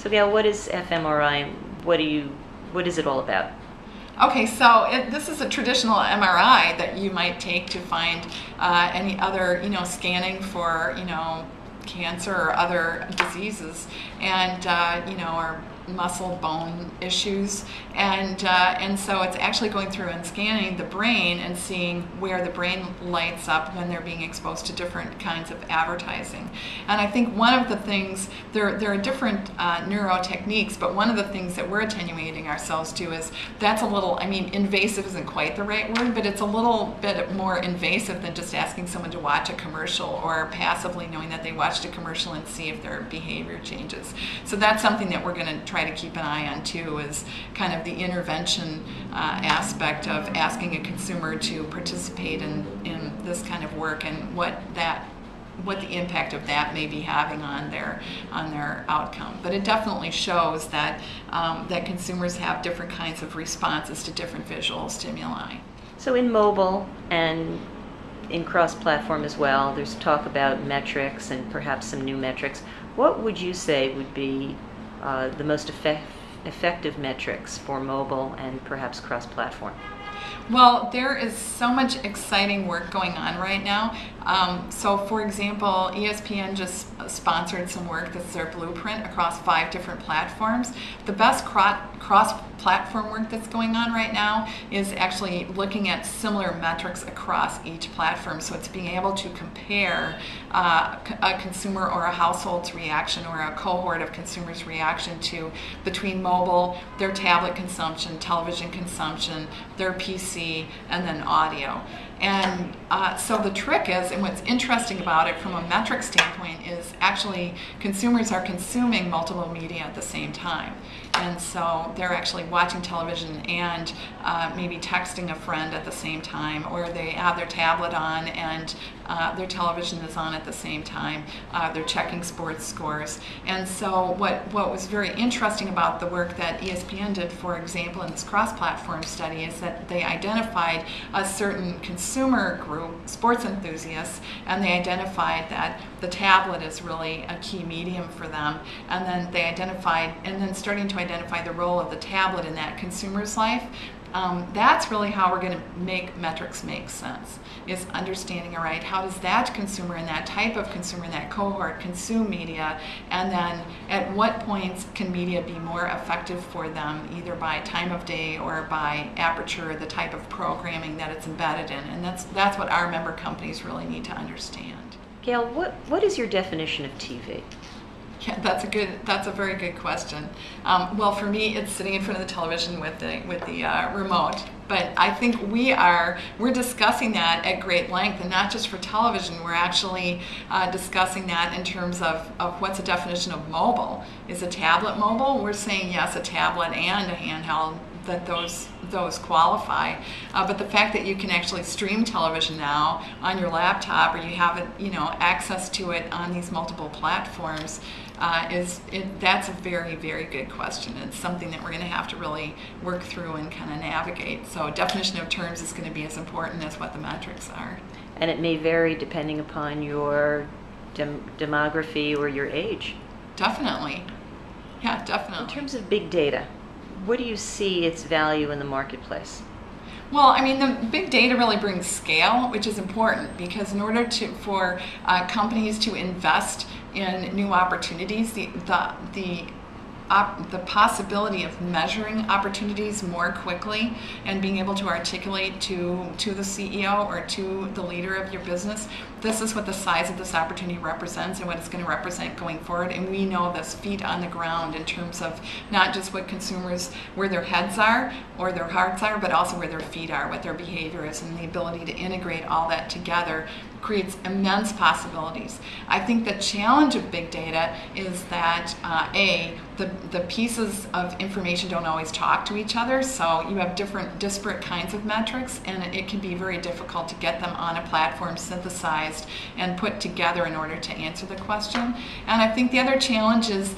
So Gayle, what is FMRI? What is it all about? Okay, so this is a traditional MRI that you might take to find any other, scanning for, cancer or other diseases, and or muscle bone issues, and so it's actually going through and scanning the brain and seeing where the brain lights up when they're being exposed to different kinds of advertising. And I think one of the things, there are different neuro techniques, but one of the things that we're attenuating ourselves to is that's a little, invasive isn't quite the right word, but it's a little bit more invasive than just asking someone to watch a commercial or passively knowing that they watched a commercial and see if their behavior changes. So that's something that we're going to try to keep an eye on too, is kind of the intervention aspect of asking a consumer to participate in this kind of work and what the impact of that may be having on their outcome. But it definitely shows that that consumers have different kinds of responses to different visual stimuli. So in mobile and in cross-platform as well, there's talk about metrics and perhaps some new metrics. What would you say would be the most effective metrics for mobile and perhaps cross-platform? Well, there is so much exciting work going on right now. So for example, ESPN just sponsored some work that's their blueprint across 5 different platforms. The best cross-platform work that's going on right now is actually looking at similar metrics across each platform. So it's being able to compare a consumer or a household's reaction or a cohort of consumers' reaction to between mobile, their tablet consumption, television consumption, their PC, and then audio. And so the trick is, and what's interesting about it from a metric standpoint, is actually consumers are consuming multiple media at the same time. And so they're actually watching television and maybe texting a friend at the same time, or they have their tablet on and their television is on at the same time. They're checking sports scores. And so what was very interesting about the work that ESPN did, for example, in this cross-platform study, is that they identified a certain consumer group, sports enthusiasts, and they identified that the tablet is really a key medium for them. And then they identified, and then starting to identify the role of the tablet in that consumer's life. That's really how we're going to make metrics make sense, is understanding, all right, how does that consumer and that type of consumer and that cohort consume media, and then at what points can media be more effective for them, either by time of day or by aperture, the type of programming that it's embedded in. And that's what our member companies really need to understand. Gayle, what is your definition of TV? Yeah, that's a very good question. Well, for me, it's sitting in front of the television with the remote. But I think we're discussing that at great length, and not just for television. We're actually discussing that in terms of what's the definition of mobile. Is a tablet mobile? We're saying yes, a tablet and a handheld, that those qualify. But the fact that you can actually stream television now on your laptop, or you have it, access to it on these multiple platforms, that's a very, very good question. It's something that we're going to have to really work through and kind of navigate. So definition of terms is going to be as important as what the metrics are. And it may vary depending upon your demography or your age. Definitely. Yeah, definitely. In terms of big data, what do you see its value in the marketplace? Well, the big data really brings scale, which is important, because in order for companies to invest in new opportunities, the possibility of measuring opportunities more quickly and being able to articulate to the CEO or to the leader of your business, this is what the size of this opportunity represents and what it's going to represent going forward. And we know this feet on the ground in terms of not just what consumers, where their heads are or their hearts are, but also where their feet are, what their behavior is, and the ability to integrate all that together creates immense possibilities. I think the challenge of big data is that the pieces of information don't always talk to each other, so you have different disparate kinds of metrics, and it can be very difficult to get them on a platform synthesized and put together in order to answer the question. And I think the other challenge is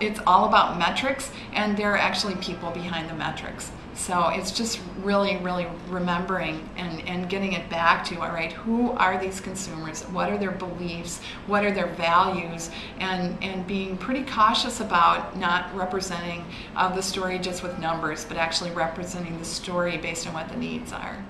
it's all about metrics, and there are actually people behind the metrics. So it's just really, really remembering and getting it back to, all right, who are these consumers? What are their beliefs? What are their values? And being pretty cautious about not representing the story just with numbers, but actually representing the story based on what the needs are.